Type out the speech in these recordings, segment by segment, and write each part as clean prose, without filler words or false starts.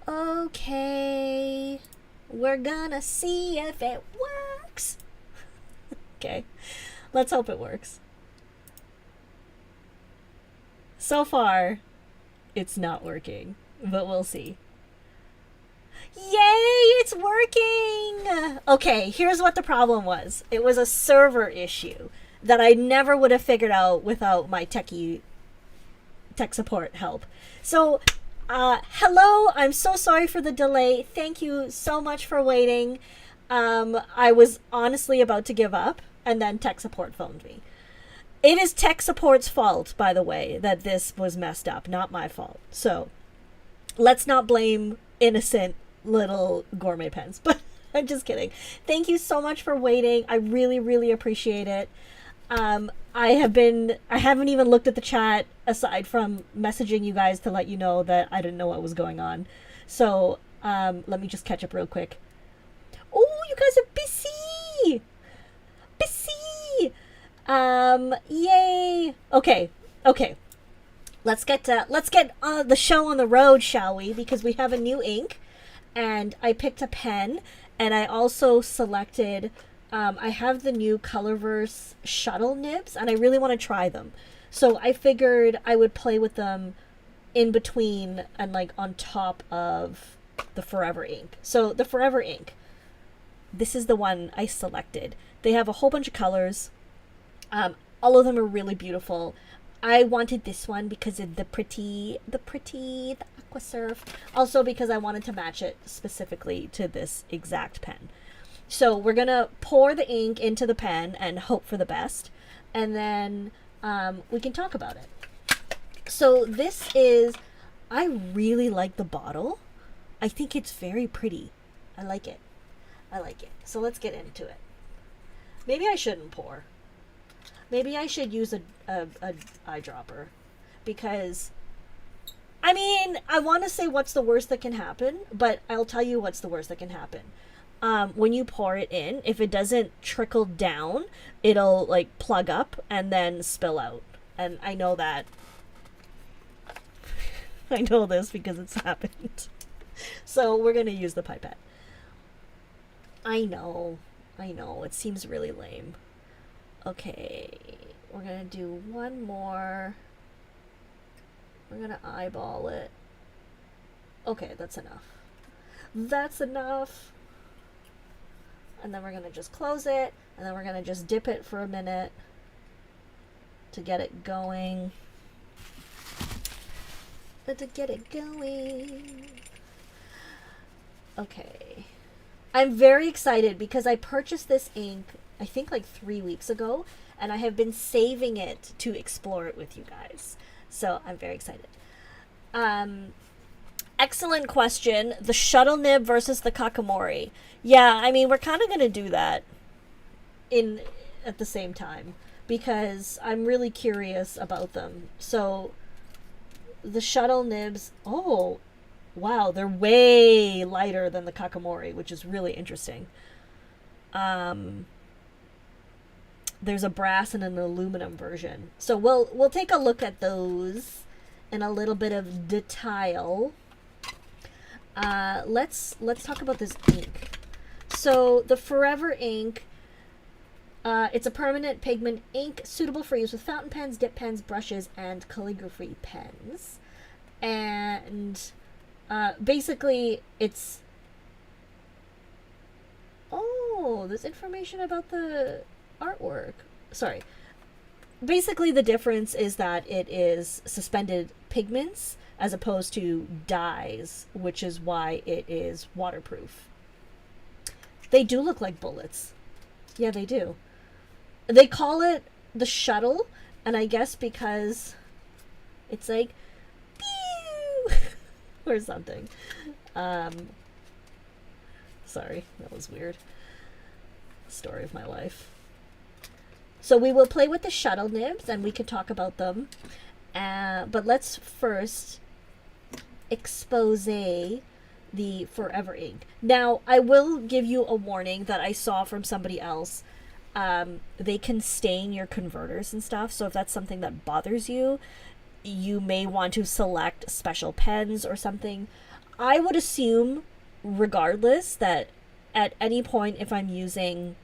Okay. We're gonna see if it works. Okay. Let's hope it works. So far, it's not working, but we'll see. Yay, it's working! Okay, here's what the problem was. It was a server issue that I never would have figured out without my tech support help. So, hello, I'm so sorry for the delay. Thank you so much for waiting. I was honestly about to give up, and then tech support phoned me. It is tech support's fault, by the way, that this was messed up, not my fault. So, let's not blame innocent little gourmet pens, but I'm just kidding. Thank you so much for waiting. I really, really appreciate it. I haven't even looked at the chat aside from messaging you guys to let you know that I didn't know what was going on. So, let me just catch up real quick. Oh, you guys are busy! Busy! Yay! Okay. Let's get the show on the road, shall we? Because we have a new ink, and I picked a pen, and I also selected. I have the new Colorverse shuttle nibs, and I really want to try them. So I figured I would play with them in between and like on top of the Forever ink. So the Forever ink, this is the one I selected. They have a whole bunch of colors. All of them are really beautiful. I wanted this one because of the aqua surf. Also because I wanted to match it specifically to this exact pen. So we're going to pour the ink into the pen and hope for the best. And then we can talk about it. So this is, I really like the bottle. I think it's very pretty. I like it. So let's get into it. Maybe I shouldn't pour. Maybe I should use a eyedropper, because, I mean, I want to say what's the worst that can happen, but I'll tell you what's the worst that can happen. When you pour it in, if it doesn't trickle down, it'll like plug up and then spill out. And I know that. I know this because it's happened. So we're going to use the pipette. I know. It seems really lame. Okay, we're gonna do one more. We're gonna eyeball it. Okay, that's enough. And then we're gonna just close it, and then we're gonna just dip it for a minute to get it going. Okay. I'm very excited because I purchased this ink, I think like 3 weeks ago, and I have been saving it to explore it with you guys. So I'm very excited. Excellent question. The shuttle nib versus the kakamori. Yeah, I mean, we're kind of going to do that at the same time because I'm really curious about them. So the shuttle nibs, oh, wow, they're way lighter than the kakamori, which is really interesting. There's a brass and an aluminum version. So we'll take a look at those in a little bit of detail. Let's talk about this ink. So the Forever ink, it's a permanent pigment ink suitable for use with fountain pens, dip pens, brushes, and calligraphy pens. And basically it's, oh, there's information about the artwork. Sorry. Basically the difference is that it is suspended pigments as opposed to dyes, which is why it is waterproof. They do look like bullets. Yeah, they do. They call it the shuttle, and I guess because it's like pew or something. Sorry, that was weird. Story of my life. So we will play with the shuttle nibs and we can talk about them. But let's first expose the Forever ink. Now, I will give you a warning that I saw from somebody else. They can stain your converters and stuff. So if that's something that bothers you, you may want to select special pens or something. I would assume, regardless, that at any point, if I'm using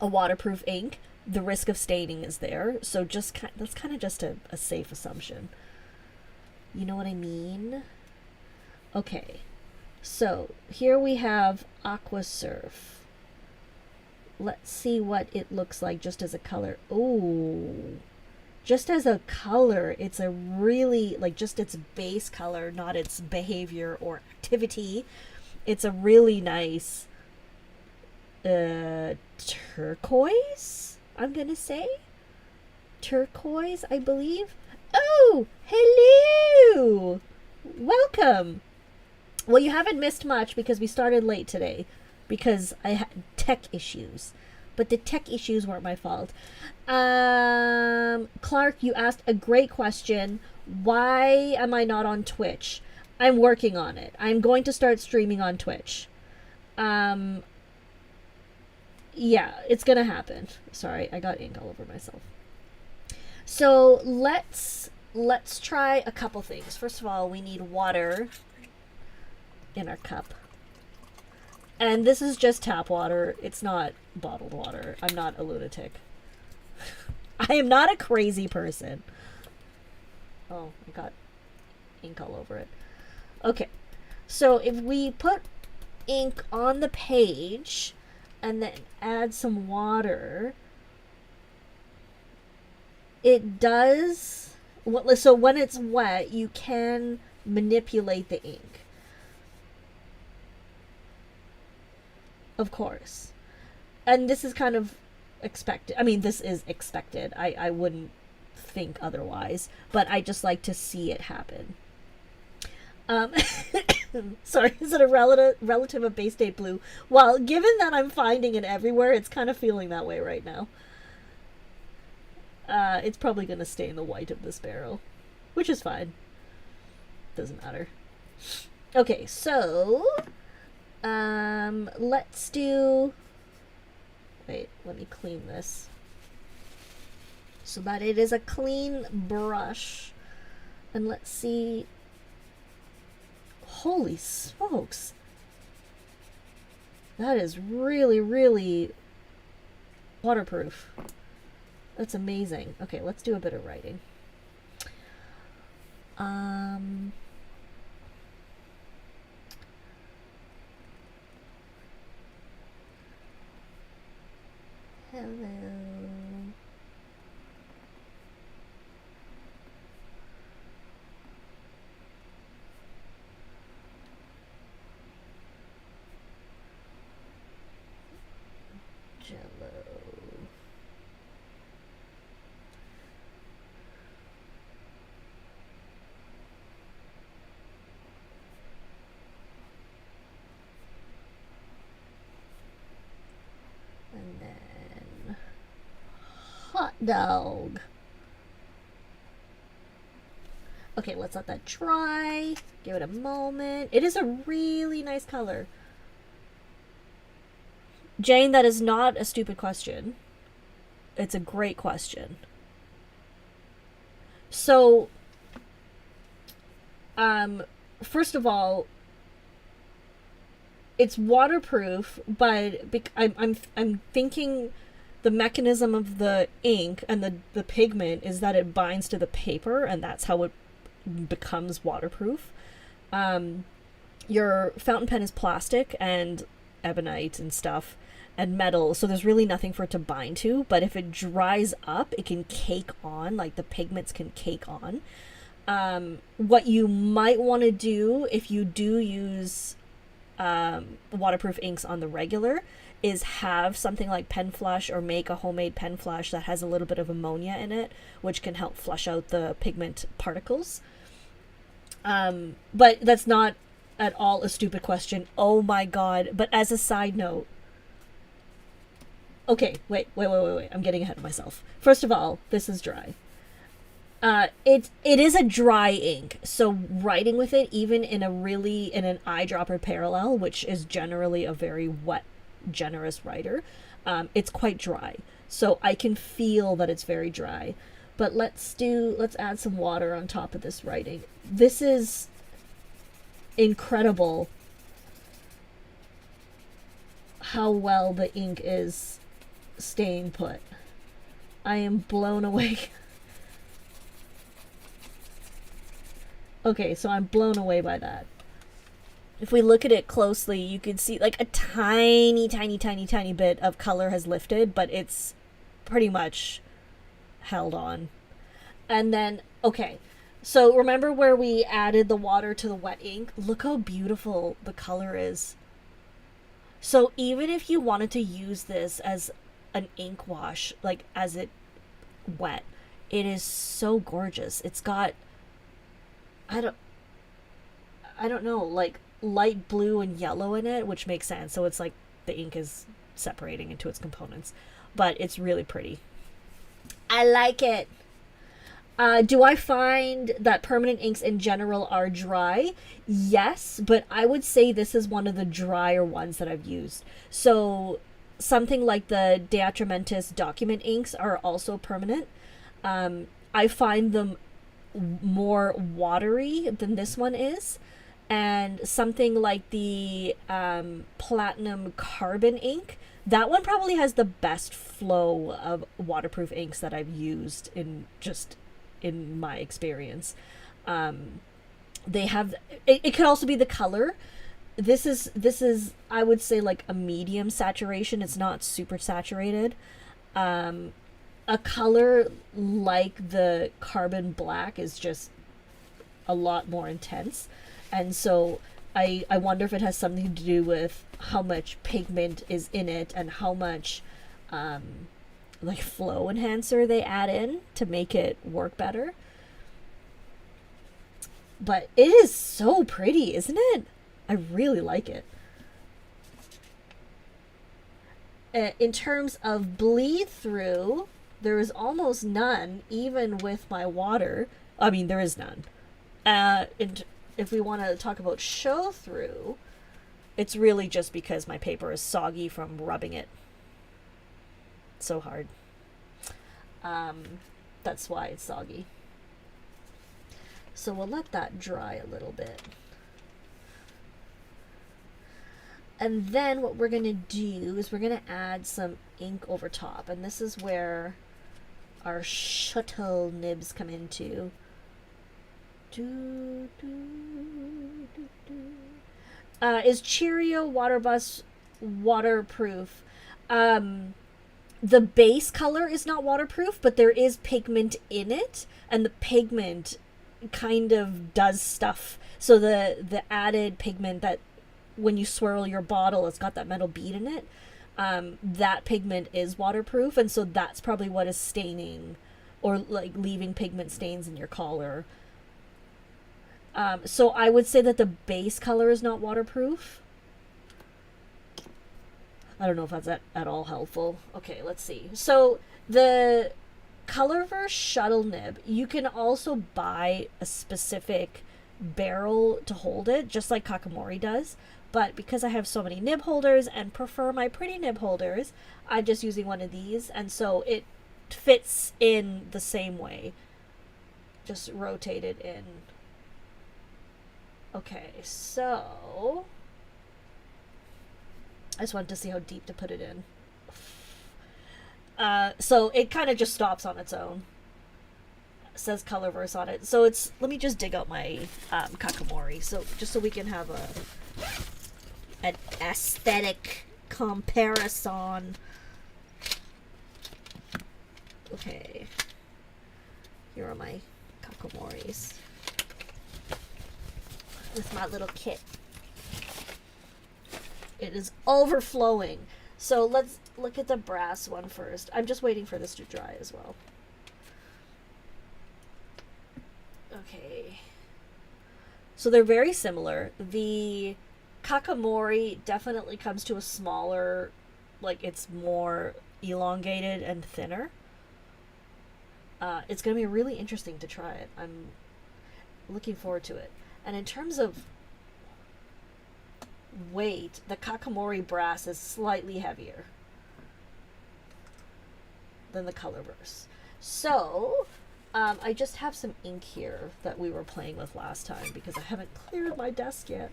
a waterproof ink, the risk of staining is there. So that's kind of just a safe assumption. You know what I mean? Okay. So here we have Aqua Surf. Let's see what it looks like just as a color. Oh, just as a color, it's a really, like, just its base color, not its behavior or activity. It's a really nice turquoise, I'm gonna say. Turquoise, I believe. Oh, hello! Welcome! Well, you haven't missed much because we started late today because I had tech issues. But the tech issues weren't my fault. Clark, you asked a great question. Why am I not on Twitch? I'm working on it. I'm going to start streaming on Twitch. Yeah, it's gonna happen. Sorry, I got ink all over myself. So let's try a couple things. First of all, we need water in our cup. And this is just tap water. It's not bottled water. I'm not a lunatic. I am not a crazy person. Oh, I got ink all over it. Okay. So if we put ink on the page and then add some water, it does... So when it's wet, you can manipulate the ink. Of course. And this is kind of expected. I mean, this is expected. I wouldn't think otherwise. But I just like to see it happen. Sorry, is it a relative of Bay State Blue? Well, given that I'm finding it everywhere, it's kind of feeling that way right now. It's probably going to stay in the white of this barrel. Which is fine. Doesn't matter. Okay, so... let's do... Wait, let me clean this. So that it is a clean brush. And let's see... Holy smokes! That is really, really waterproof. That's amazing. Okay, let's do a bit of writing. Hello. Jello. And then hot dog. Okay, let's let that dry. Give it a moment. It is a really nice color. Jane, that is not a stupid question. It's a great question. So, first of all, it's waterproof, but I'm thinking the mechanism of the ink and the pigment is that it binds to the paper, and that's how it becomes waterproof. Your fountain pen is plastic and ebonite and stuff and metal, so there's really nothing for it to bind to, but if it dries up, it can cake on, like the pigments can cake on. What you might want to do if you do use waterproof inks on the regular is have something like pen flush, or make a homemade pen flush that has a little bit of ammonia in it, which can help flush out the pigment particles. But that's not at all a stupid question. Oh my god. But as a side note, okay, wait, I'm getting ahead of myself. First of all, this is dry. It is a dry ink, so writing with it, even in an eyedropper parallel, which is generally a very wet, generous writer, it's quite dry. So I can feel that it's very dry. But let's add some water on top of this writing. This is incredible how well the ink is staying put. I am blown away. Okay, so I'm blown away by that. If we look at it closely, you can see like a tiny, tiny, tiny, tiny bit of color has lifted, but it's pretty much held on. And then, okay, so remember where we added the water to the wet ink? Look how beautiful the color is. So even if you wanted to use this as an ink wash, like as it wet, it is so gorgeous. It's got, I don't know, like light blue and yellow in it, which makes sense. So it's like the ink is separating into its components, but it's really pretty. I like it. Do I find that permanent inks in general are dry? Yes, but I would say this is one of the drier ones that I've used. So something like the De Atramentis document inks are also permanent. I find them more watery than this one is. And something like the platinum carbon ink, that one probably has the best flow of waterproof inks that I've used in my experience. They have it could also be the color. This is I would say like a medium saturation. It's not super saturated. A color like the carbon black is just a lot more intense. And so I wonder if it has something to do with how much pigment is in it and how much like flow enhancer they add in to make it work better. But it is so pretty, isn't it? I really like it. In terms of bleed through, there is almost none, even with my water. I mean, there is none. If we want to talk about show through, it's really just because my paper is soggy from rubbing it so hard. That's why it's soggy. So we'll let that dry a little bit. And then what we're going to do is we're going to add some ink over top. And this is where our shuttle nibs come into. Is Cheerio Water Bus waterproof? The base color is not waterproof, but there is pigment in it, and the pigment kind of does stuff. So the added pigment that when you swirl your bottle, it's got that metal bead in it. That pigment is waterproof, and so that's probably what is staining or like leaving pigment stains in your collar. So I would say that the base color is not waterproof. I don't know if that's at all helpful. Okay, let's see. So the Colorverse shuttle nib, you can also buy a specific barrel to hold it, just like Kakimori does. But because I have so many nib holders and prefer my pretty nib holders, I'm just using one of these. And so it fits in the same way. Just rotate it in. Okay, so I just wanted to see how deep to put it in. So it kind of just stops on its own. It says Colorverse on it. So it's, let me just dig out my Kakimori, so just so we can have an aesthetic comparison. Okay, here are my Kakimoris with my little kit. It is overflowing. So let's look at the brass one first. I'm just waiting for this to dry as well. Okay. So they're very similar. The Kakimori definitely comes to a smaller, like it's more elongated and thinner. It's going to be really interesting to try it. I'm looking forward to it. And in terms of weight, the Kakimori brass is slightly heavier than the Colorverse. So I just have some ink here that we were playing with last time because I haven't cleared my desk yet.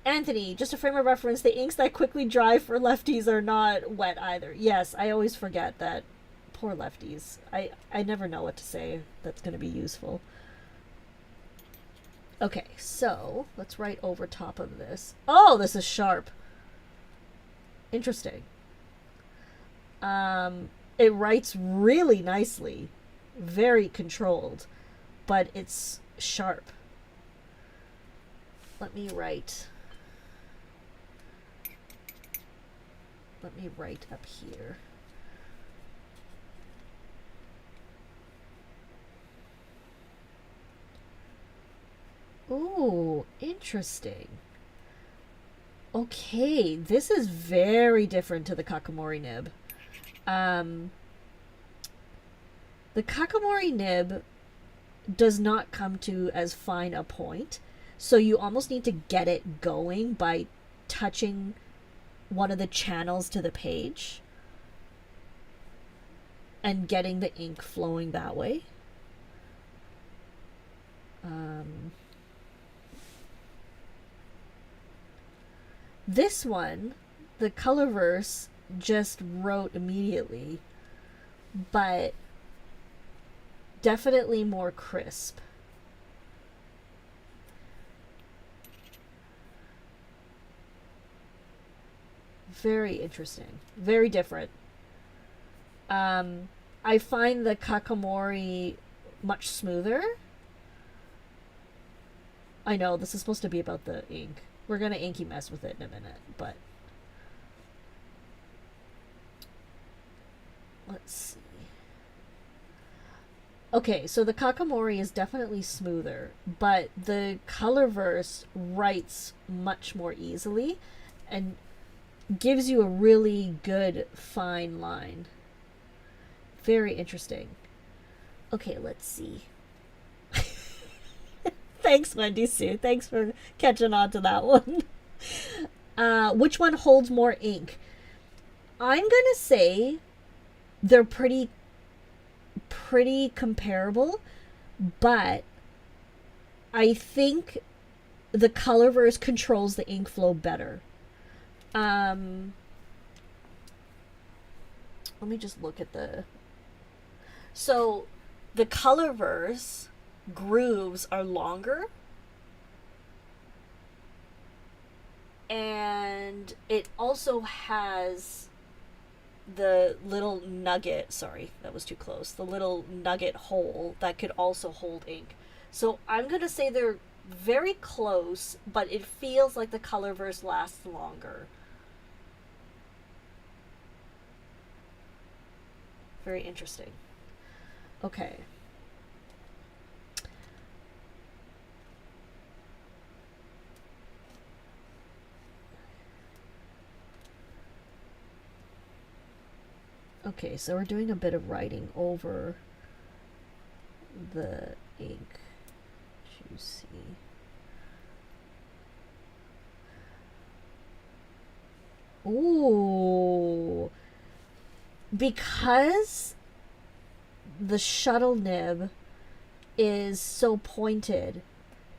Anthony, just a frame of reference, the inks that quickly dry for lefties are not wet either. Yes, I always forget that. Poor lefties. I never know what to say that's going to be useful. Okay, so let's write over top of this. Oh, this is sharp. Interesting. It writes really nicely, very controlled, but it's sharp. Let me write up here. Ooh, interesting. Okay, this is very different to the Kakamori nib. The Kakamori nib does not come to as fine a point, so you almost need to get it going by touching one of the channels to the page and getting the ink flowing that way. This one, the Colorverse, just wrote immediately, but definitely more crisp. Very interesting. Very different. I find the Kakamori much smoother. I know, this is supposed to be about the ink. We're going to inky mess with it in a minute, but let's see. Okay, so the Kakamori is definitely smoother, but the Colorverse writes much more easily and gives you a really good fine line. Very interesting. Okay, let's see. Thanks, Wendy Sue. Thanks for catching on to that one. Which one holds more ink? I'm gonna say they're pretty comparable, but I think the Colorverse controls the ink flow better. Let me just look at the... So, the Colorverse grooves are longer, and it also has the little nugget, sorry, that was too close, the little nugget hole that could also hold ink. So I'm gonna say they're very close, but it feels like the Colorverse lasts longer. Very interesting. Okay. Okay, so we're doing a bit of writing over the ink. Juicy. Ooh. Because the shuttle nib is so pointed,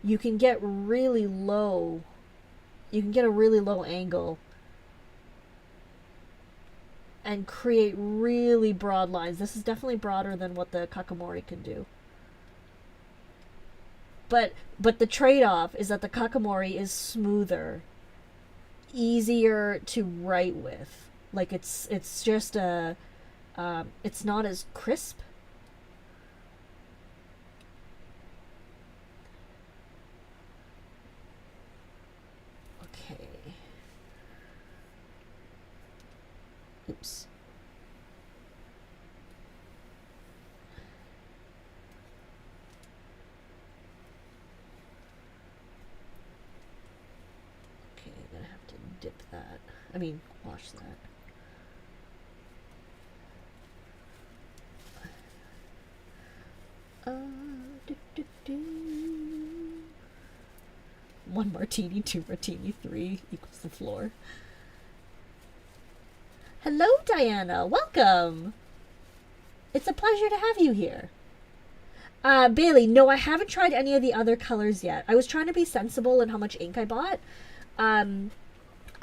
you can get really low. You can get a really low angle and create really broad lines. This is definitely broader than what the Kakamori can do. But the trade-off is that the Kakamori is smoother, easier to write with. Like it's just a it's not as crisp. Okay. Oops. Okay, I'm gonna have to dip that. I mean, wash that. One martini, two martini, three equals the floor. Hello, Diana. Welcome. It's a pleasure to have you here. Bailey, no, I haven't tried any of the other colors yet. I was trying to be sensible in how much ink I bought. I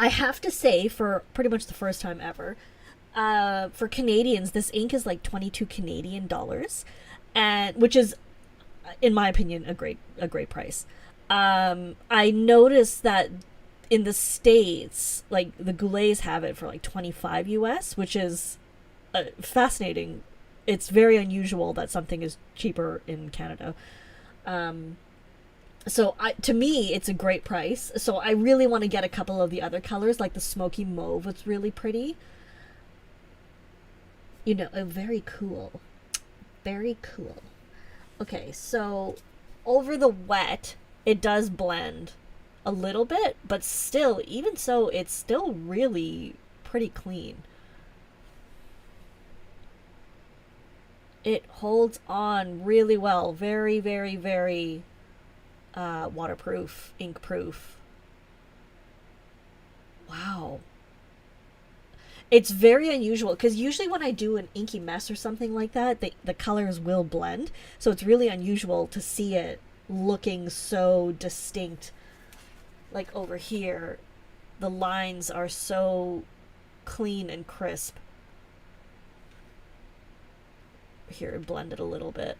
have to say, for pretty much the first time ever, for Canadians, this ink is like 22 Canadian dollars, and which is, in my opinion, a great price. I noticed that in the States, like the Goulets have it for like 25 US, which is fascinating. It's very unusual that something is cheaper in Canada. So to me, it's a great price. So I really want to get a couple of the other colors, like the smoky mauve was really pretty. You know, very cool. Very cool. Okay, so over the wet, it does blend a little bit, but still, even so, it's still really pretty clean. It holds on really well. Very, very, very waterproof, ink proof. Wow. It's very unusual because usually when I do an inky mess or something like that, the colors will blend. So it's really unusual to see it looking so distinct. Like over here, the lines are so clean and crisp. Here, it blended a little bit.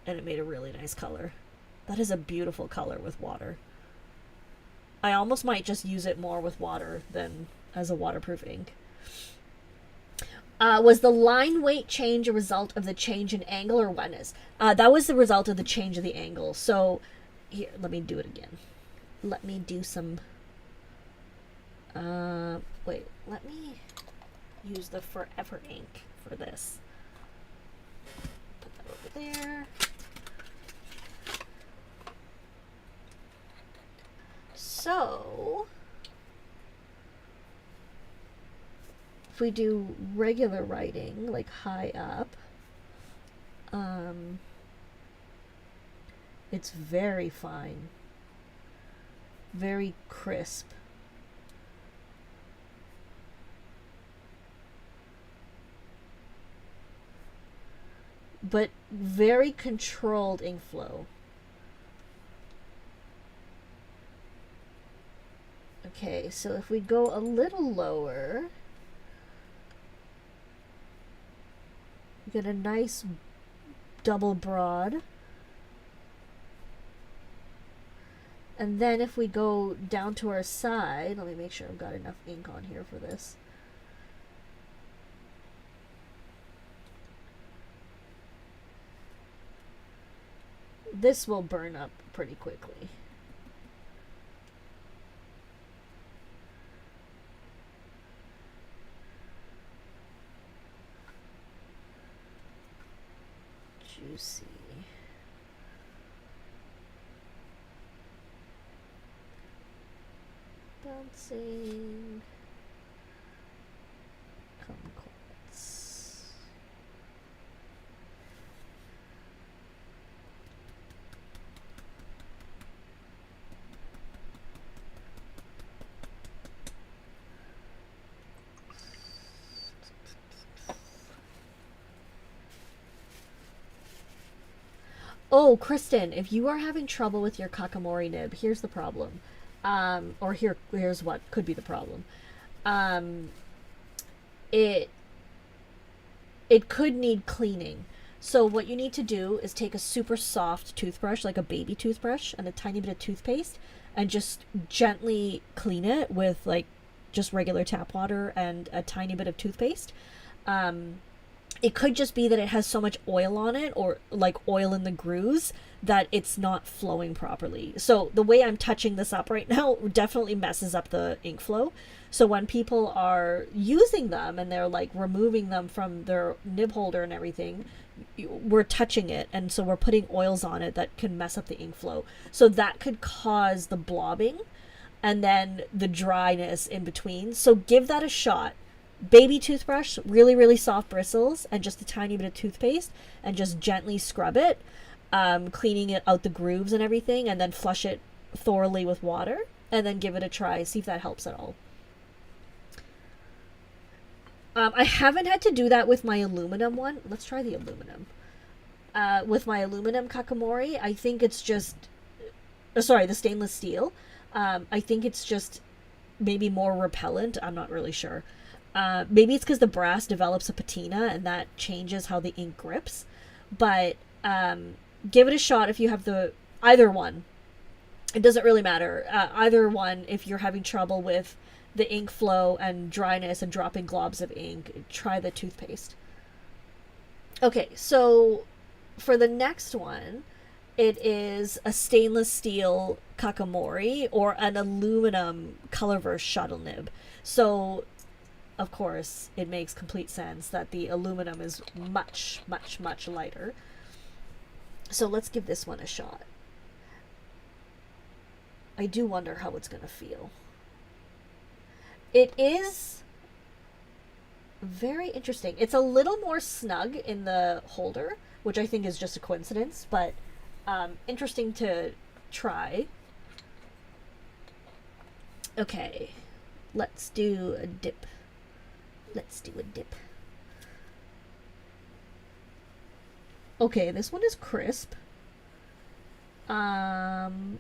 And it made a really nice color. That is a beautiful color with water. I almost might just use it more with water than as a waterproof ink. Was the line weight change a result of the change in angle or wetness? That was the result of the change of the angle. So, here, let me do it again. Let me do some... wait, let me use the Forever ink for this. Put that over there. So, if we do regular writing, like high up, it's very fine, very crisp. But very controlled ink flow. Okay, so if we go a little lower, we get a nice double broad. And then if we go down to our side, let me make sure I've got enough ink on here for this. This will burn up pretty quickly. Juicy. Bouncing. Kumquats. Oh, Kristen, if you are having trouble with your Kakamori nib, here's the problem. Or here's what could be the problem. It could need cleaning. So what you need to do is take a super soft toothbrush, like a baby toothbrush, and a tiny bit of toothpaste, and just gently clean it with like just regular tap water and a tiny bit of toothpaste. It could just be that it has so much oil on it, or like oil in the grooves, that it's not flowing properly. So the way I'm touching this up right now definitely messes up the ink flow. So when people are using them and they're like removing them from their nib holder and everything, we're touching it, and so we're putting oils on it that can mess up the ink flow. So that could cause the blobbing and then the dryness in between. So give that a shot. Baby toothbrush, really, really soft bristles, and just a tiny bit of toothpaste, and just gently scrub it, cleaning it out the grooves and everything, and then flush it thoroughly with water, and then give it a try. See if that helps at all. I haven't had to do that with my aluminum one. Let's try the aluminum. With my aluminum Kakamori, I think it's just... sorry, the stainless steel. I think it's just maybe more repellent. I'm not really sure. Maybe it's because the brass develops a patina and that changes how the ink grips. But give it a shot if you have either one. It doesn't really matter. Either one, if you're having trouble with the ink flow and dryness and dropping globs of ink, try the toothpaste. Okay, so for the next one, it is a stainless steel Kakamori or an aluminum Colorverse shuttle nib. So, of course, it makes complete sense that the aluminum is much, much, much lighter. So let's give this one a shot. I do wonder how it's going to feel. It is very interesting. It's a little more snug in the holder, which I think is just a coincidence, but interesting to try. Okay, let's do a dip. Let's do a dip. Okay, this one is crisp. I'm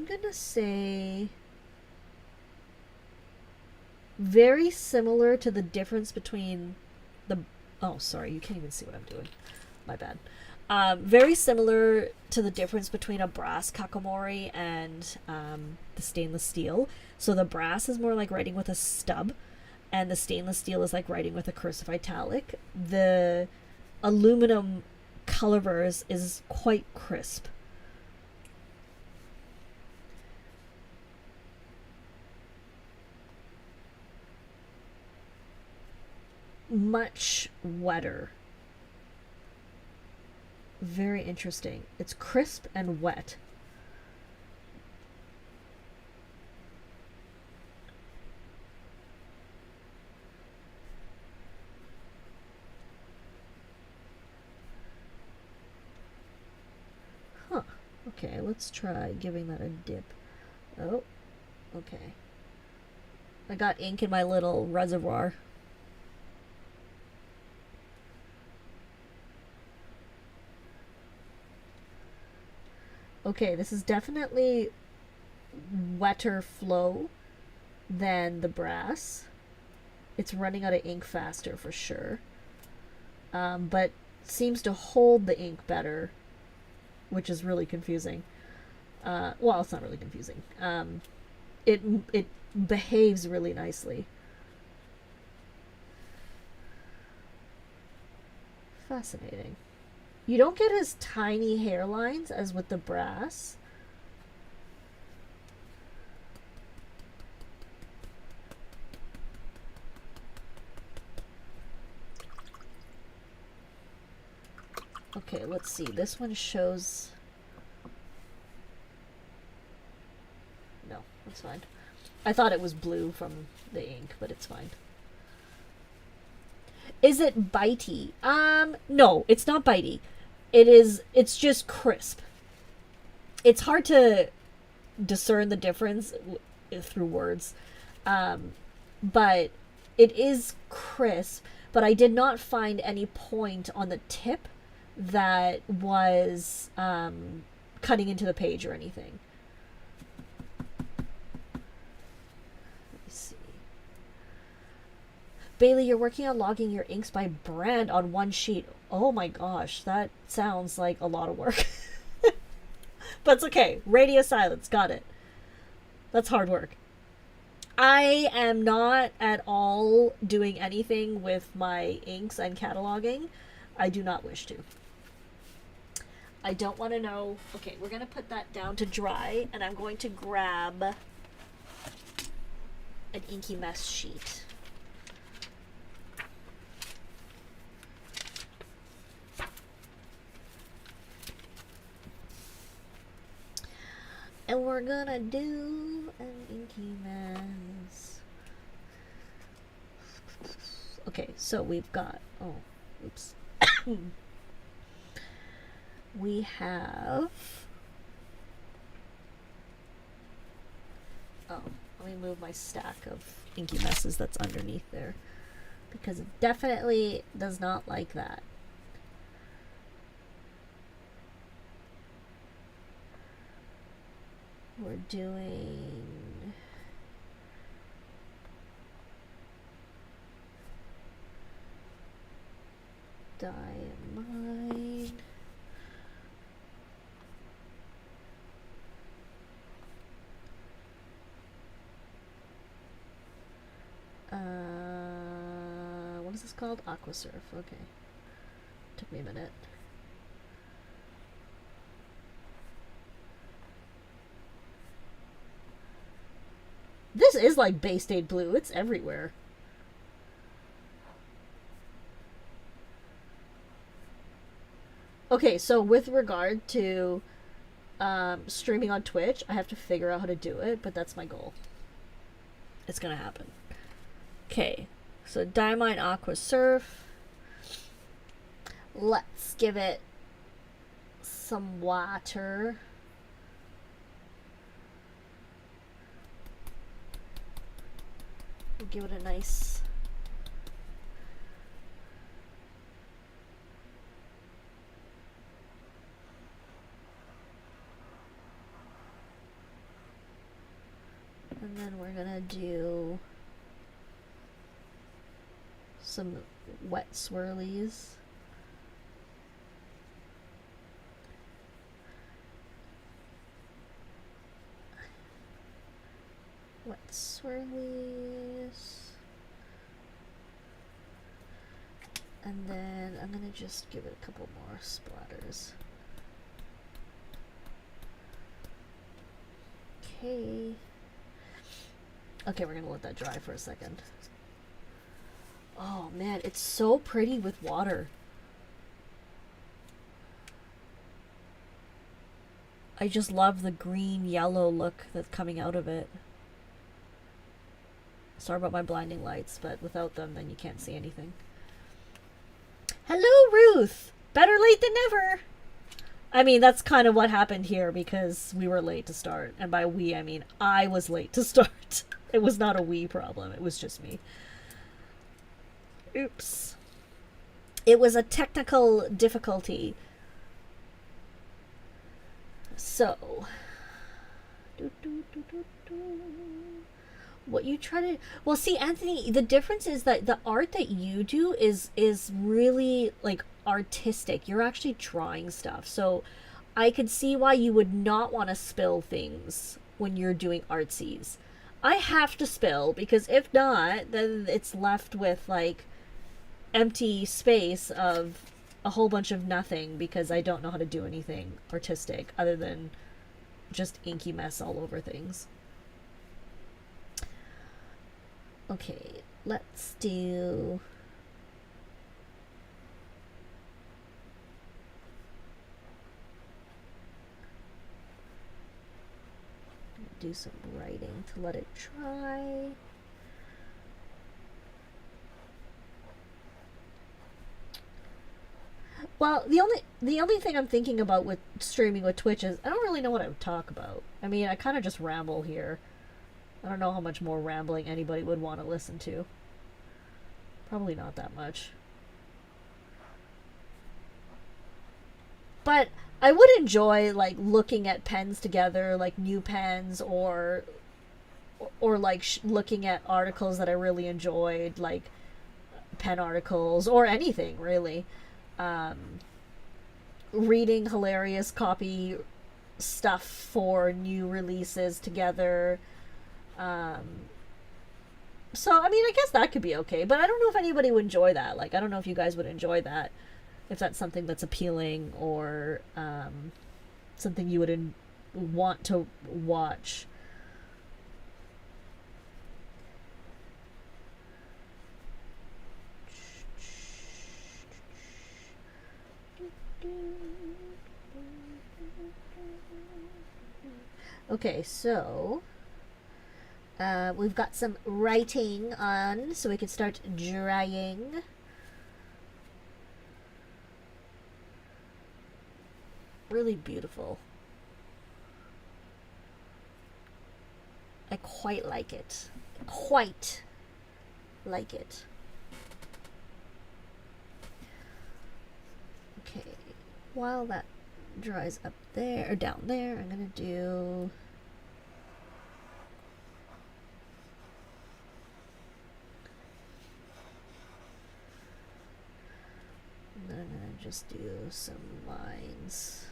gonna say very similar to the difference between the... Oh, sorry, you can't even see what I'm doing. My bad. Very similar to the difference between a brass Kakamori and the stainless steel. So the brass is more like writing with a stub, and the stainless steel is like writing with a cursive italic. The aluminum Colorverse is quite crisp. Much wetter. Very interesting. It's crisp and wet. Huh. Okay, let's try giving that a dip. Oh, okay. I got ink in my little reservoir. Okay, this is definitely wetter flow than the brass. It's running out of ink faster for sure. But seems to hold the ink better, which is really confusing. Well, it's not really confusing. It behaves really nicely. Fascinating. You don't get as tiny hairlines as with the brass. Okay, let's see. This one shows... No, that's fine. I thought it was blue from the ink, but it's fine. Is it bitey? No, it's not bitey. It's just crisp. It's hard to discern the difference through words. But it is crisp, but I did not find any point on the tip that was cutting into the page or anything. Let me see. Bailey, you're working on logging your inks by brand on one sheet. Oh my gosh, that sounds like a lot of work. But it's okay. Radio silence. Got it. That's hard work. I am not at all doing anything with my inks and cataloging. I do not wish to. I don't want to know. Okay, we're going to put that down to dry, and I'm going to grab an Inky Mess sheet. And we're gonna do an Inky Mess. Okay, so we've got... Oh, oops. we have... Oh, let me move my stack of inky messes that's underneath there, because it definitely does not like that. We're doing diamine. What is this called? Aqua surf. Okay. Took me a minute. This is like Bay State Blue. It's everywhere. Okay, so with regard to streaming on Twitch, I have to figure out how to do it, but that's my goal. It's gonna happen. Okay, so Diamine Aqua Surf. Let's give it some water. We'll give it a nice... And then we're gonna do some wet swirlies. Wet swirlies. And then I'm gonna just give it a couple more splatters. Okay. Okay, we're gonna let that dry for a second. Oh man, it's so pretty with water. I just love the green yellow look that's coming out of it. Sorry about my blinding lights, but without them then you can't see anything. Hello, Ruth! Better late than never! I mean, that's kind of what happened here because we were late to start. And by we, I mean I was late to start. It was not a we problem. It was just me. Oops. It was a technical difficulty. So. What you try to... Well, see, Anthony, the difference is that the art that you do is really, like, artistic. You're actually drawing stuff. So I could see why you would not want to spill things when you're doing artsies. I have to spill because if not, then it's left with like empty space of a whole bunch of nothing because I don't know how to do anything artistic other than just inky mess all over things. Okay, let's do... do some writing to let it dry. Well, the only thing I'm thinking about with streaming with Twitch is I don't really know what I would talk about. I mean, I kind of just ramble here. I don't know how much more rambling anybody would want to listen to. Probably not that much. But I would enjoy like looking at pens together, like new pens, or like looking at articles that I really enjoyed, like pen articles or anything really. Reading hilarious copy stuff for new releases together. So I mean, I guess that could be okay, but I don't know if anybody would enjoy that. Like, I don't know if you guys would enjoy that. If that's something that's appealing or something you would want to watch. Okay, so we've got some writing on, so we can start drying. really beautiful. I quite like it. Quite like it. Okay, while that dries up there, or down there, I'm gonna do... and then I'm gonna just do some lines.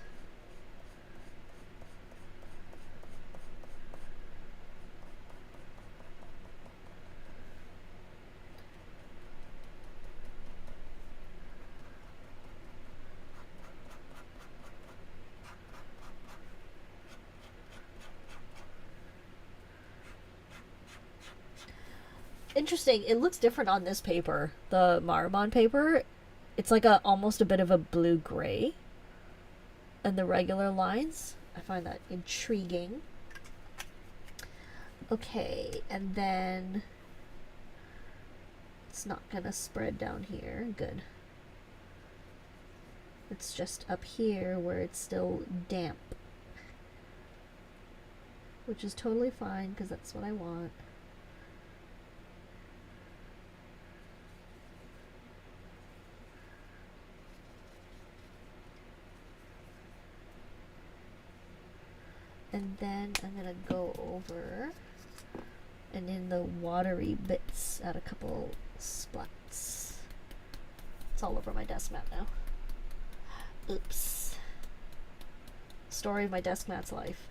Interesting. It looks different on this paper, the Marmon paper. It's like almost a bit of a blue-gray. And the regular lines, I find that intriguing. Okay, and then it's not gonna spread down here. Good. It's just up here where it's still damp, which is totally fine because that's what I want. And then I'm gonna go over and in the watery bits add a couple splats. It's all over my desk mat now. Oops. Story of my desk mat's life.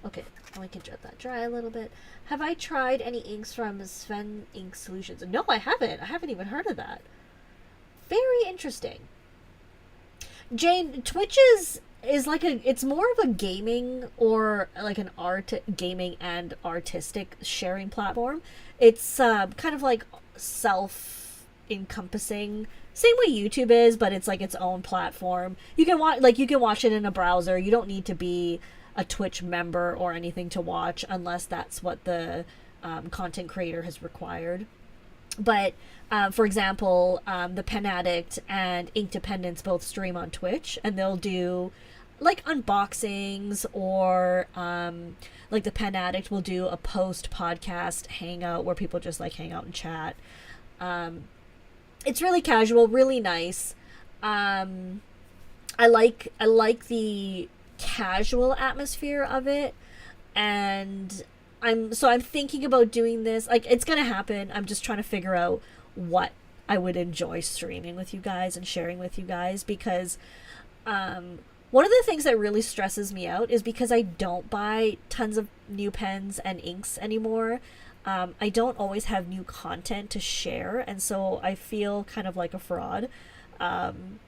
Okay, and we can let that dry a little bit. Have I tried any inks from Sven Ink Solutions? No, I haven't. I haven't even heard of that. Very interesting. Jane, Twitch is like it's more of a gaming or like an gaming and artistic sharing platform. It's kind of like self-encompassing, same way YouTube is, but it's like its own platform. You can watch it in a browser. You don't need to be a Twitch member or anything to watch unless that's what the content creator has required. But for example, the Pen Addict and Ink Dependence both stream on Twitch, and they'll do like unboxings, or like the Pen Addict will do a post podcast hangout where people just like hang out and chat. It's really casual, really nice. I like the casual atmosphere of it, and I'm thinking about doing this. Like, it's gonna happen. I'm just trying to figure out what I would enjoy streaming with you guys and sharing with you guys, because one of the things that really stresses me out is because I don't buy tons of new pens and inks anymore. I don't always have new content to share, and so I feel kind of like a fraud. And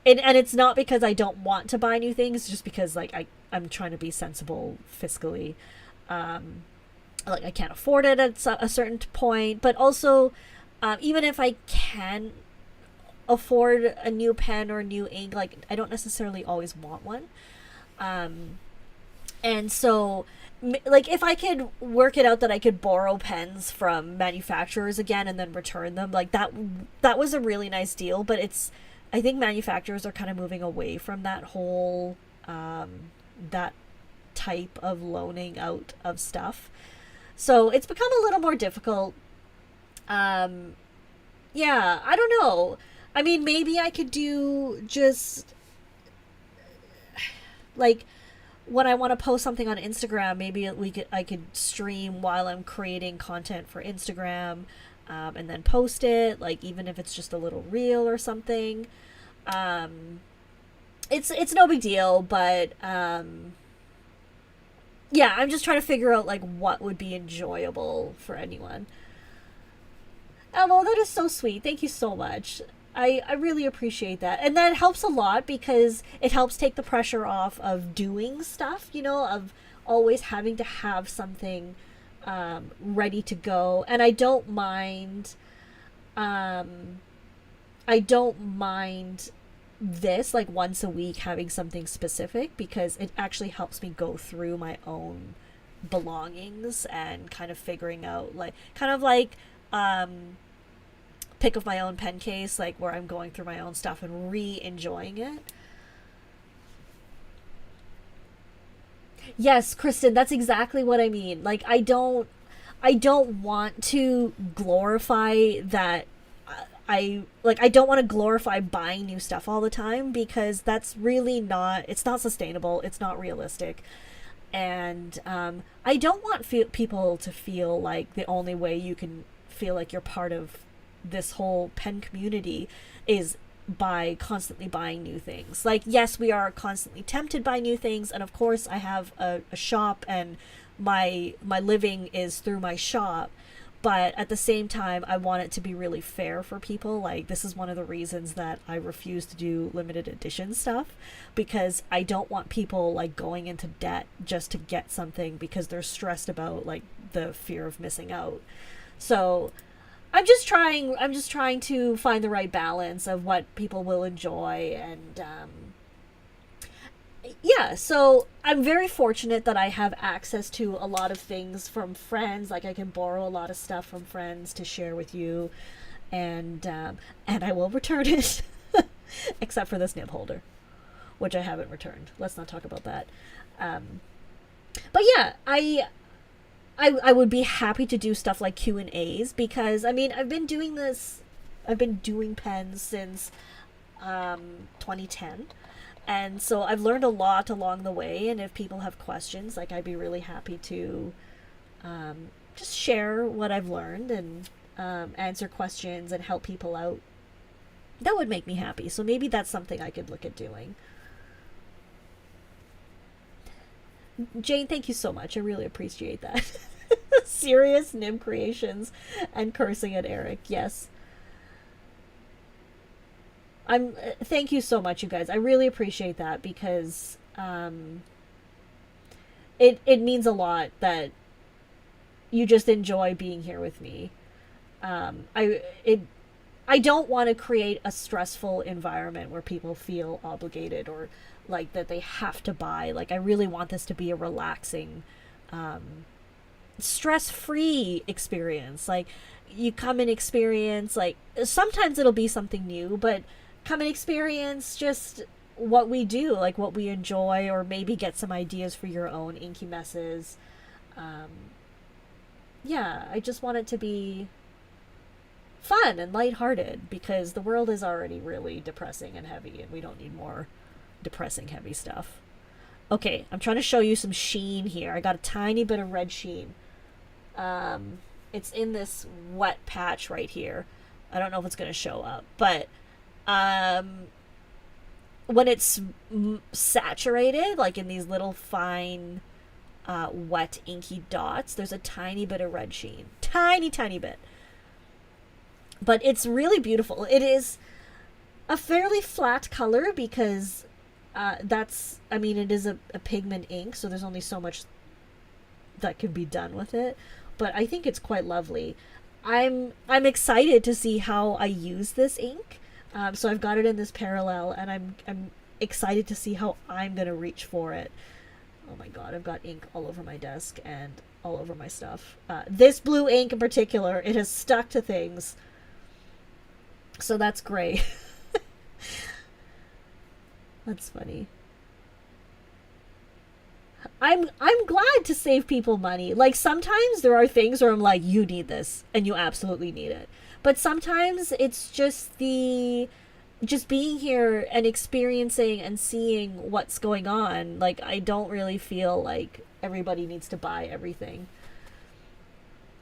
it's not because I don't want to buy new things, just because like I'm trying to be sensible fiscally. Like, I can't afford it at a certain point, but also even if I can afford a new pen or a new ink, like, I don't necessarily always want one. And so, like, if I could work it out that I could borrow pens from manufacturers again and then return them, like, that was a really nice deal. But I think manufacturers are kind of moving away from that whole that type of loaning out of stuff. So it's become a little more difficult. Yeah, I don't know. I mean, maybe I could do just like when I want to post something on Instagram, maybe I could stream while I'm creating content for Instagram, and then post it, like, even if it's just a little reel or something. It's no big deal, but yeah, I'm just trying to figure out like what would be enjoyable for anyone. Oh, well, that is so sweet. Thank you so much. I really appreciate that. And that helps a lot because it helps take the pressure off of doing stuff, of always having to have something ready to go. And I don't mind this, like, once a week having something specific, because it actually helps me go through my own belongings and kind of figuring out, like, pick of my own pen case, like where I'm going through my own stuff and re-enjoying it. Yes, Kristen, that's exactly what I mean. Like, I don't want to glorify that. I don't want to glorify buying new stuff all the time, because that's really not, it's not sustainable, it's not realistic. And I don't want people to feel like the only way you can feel like you're part of this whole pen community is by constantly buying new things. Like, yes, we are constantly tempted by new things, and of course I have a shop, and my living is through my shop, but at the same time I want it to be really fair for people. Like, this is one of the reasons that I refuse to do limited edition stuff, because I don't want people like going into debt just to get something because they're stressed about like the fear of missing out. So I'm just trying to find the right balance of what people will enjoy. And yeah, so I'm very fortunate that I have access to a lot of things from friends. Like, I can borrow a lot of stuff from friends to share with you, and I will return it, except for this nib holder, which I haven't returned. Let's not talk about that. But yeah, I would be happy to do stuff like Q&As, because I mean, I've been doing pens since 2010. And so I've learned a lot along the way, and if people have questions, like, I'd be really happy to just share what I've learned and answer questions and help people out. That would make me happy. So maybe that's something I could look at doing. Jane, thank you so much. I really appreciate that. Serious nib creations and cursing at Eric. Yes. Thank you so much, you guys. I really appreciate that, because it means a lot that you just enjoy being here with me. I don't want to create a stressful environment where people feel obligated or like that they have to buy. Like, I really want this to be a relaxing, stress-free experience. Like, you come and experience, like, sometimes it'll be something new, but come and experience just what we do, like what we enjoy, or maybe get some ideas for your own inky messes. Yeah, I just want it to be fun and lighthearted, because the world is already really depressing and heavy, and we don't need more depressing, heavy stuff. Okay, I'm trying to show you some sheen here. I got a tiny bit of red sheen. It's in this wet patch right here. I don't know if it's going to show up, but when it's saturated, like in these little fine wet inky dots, there's a tiny bit of red sheen. Tiny bit. But it's really beautiful. It is a fairly flat color, because it is a pigment ink, so there's only so much that can be done with it. But I think it's quite lovely. I'm excited to see how I use this ink. So I've got it in this parallel, and I'm excited to see how I'm gonna reach for it. Oh my god, I've got ink all over my desk and all over my stuff. This blue ink in particular, it has stuck to things. So that's great. That's funny. I'm glad to save people money. Like, sometimes there are things where I'm like, you need this, and you absolutely need it. But sometimes it's just being here and experiencing and seeing what's going on. Like, I don't really feel like everybody needs to buy everything.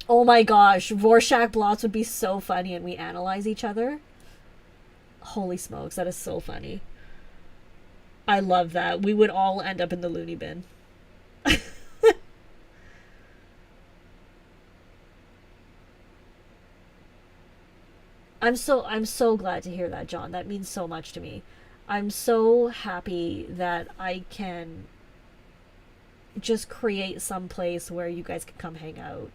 Oh my gosh, Rorschach blots would be so funny, and we analyze each other. Holy smokes, that is so funny. I love that. We would all end up in the loony bin. I'm so glad to hear that, John. That means so much to me. I'm so happy that I can just create some place where you guys can come hang out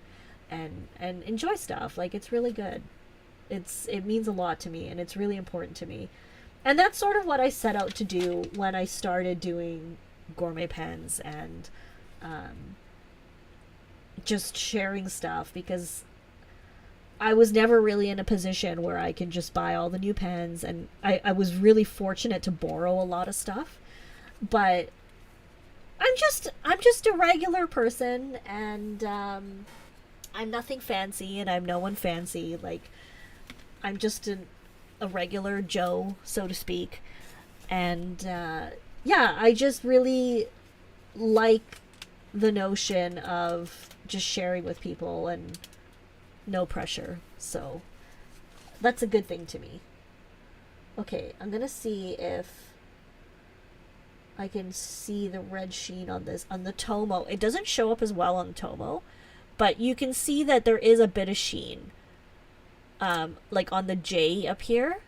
and enjoy stuff. Like, it's really good. It means a lot to me, and it's really important to me. And that's sort of what I set out to do when I started doing gourmet pens and just sharing stuff, because I was never really in a position where I can just buy all the new pens, and I was really fortunate to borrow a lot of stuff. But I'm just a regular person, and I'm nothing fancy, and I'm no one fancy. Like, I'm just a regular Joe, so to speak. And yeah, I just really like the notion of just sharing with people and no pressure. So that's a good thing to me. Okay, I'm gonna see if I can see the red sheen on this, on the Tomo. It doesn't show up as well on Tomo, but you can see that there is a bit of sheen. Like on the J up here,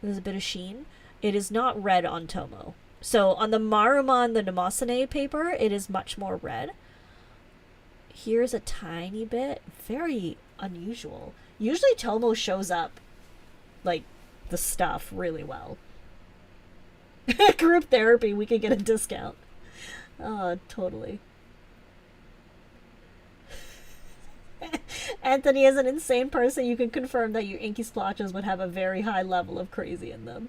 there's a bit of sheen. It is not red on Tomo. So on the Marumon, the Namosane paper, it is much more red. Here's a tiny bit. Very unusual. Usually Tomo shows up, like, the stuff really well. Group therapy, we could get a discount. Oh, totally. Anthony, is an insane person, you can confirm that your inky splotches would have a very high level of crazy in them.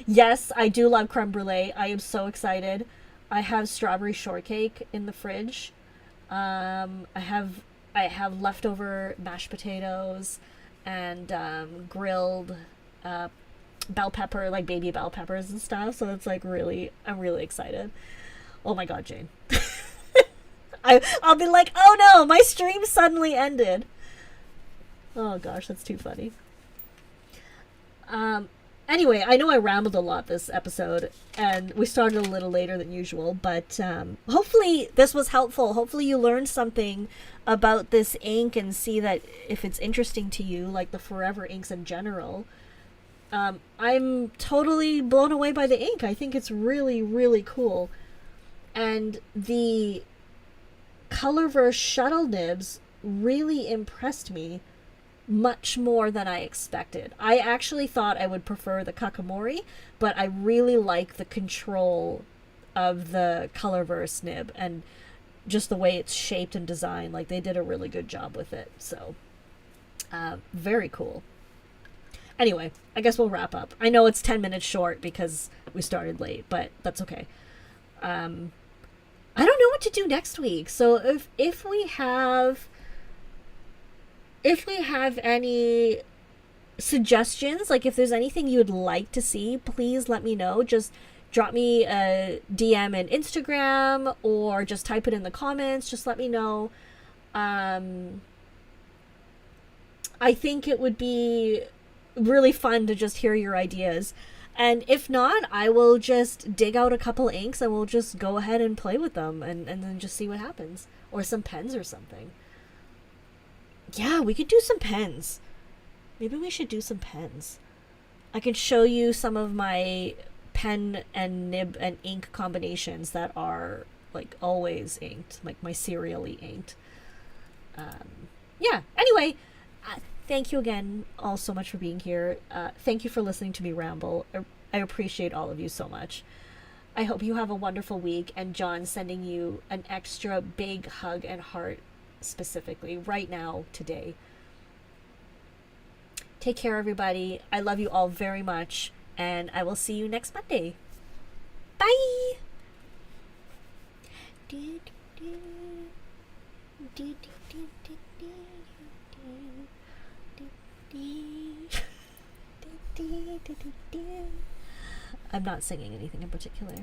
Yes, I do love creme brulee. I am so excited. I have strawberry shortcake in the fridge. I have leftover mashed potatoes and grilled bell pepper, like baby bell peppers and stuff. So it's like I'm really excited. Oh my god, Jane. I'll be like, oh no, my stream suddenly ended. Oh gosh, that's too funny. Anyway, I know I rambled a lot this episode, and we started a little later than usual, but hopefully this was helpful. Hopefully you learned something about this ink and see that if it's interesting to you, like the Forever inks in general. I'm totally blown away by the ink. I think it's really, really cool. And the Colorverse shuttle nibs really impressed me much more than I expected. I actually thought I would prefer the Kakamori, but I really like the control of the Colorverse nib and just the way it's shaped and designed. Like, they did a really good job with it. So, very cool. Anyway, I guess we'll wrap up. I know it's 10 minutes short because we started late, but that's okay. I don't know what to do next week. So if we have any suggestions, like if there's anything you'd like to see, please let me know. Just drop me a DM in Instagram or just type it in the comments. Just let me know. I think it would be really fun to just hear your ideas. And if not, I will just dig out a couple inks and we'll just go ahead and play with them and then just see what happens. Or some pens or something. Yeah, we could do some pens. Maybe we should do some pens. I can show you some of my pen and nib and ink combinations that are like always inked, like my serially inked. Yeah, anyway, thank you again all so much for being here. Thank you for listening to me ramble. I appreciate all of you so much. I hope you have a wonderful week, and John sending you an extra big hug and heart specifically right now, today. Take care, everybody. I love you all very much, and I will see you next Monday. Bye! I'm not singing anything in particular.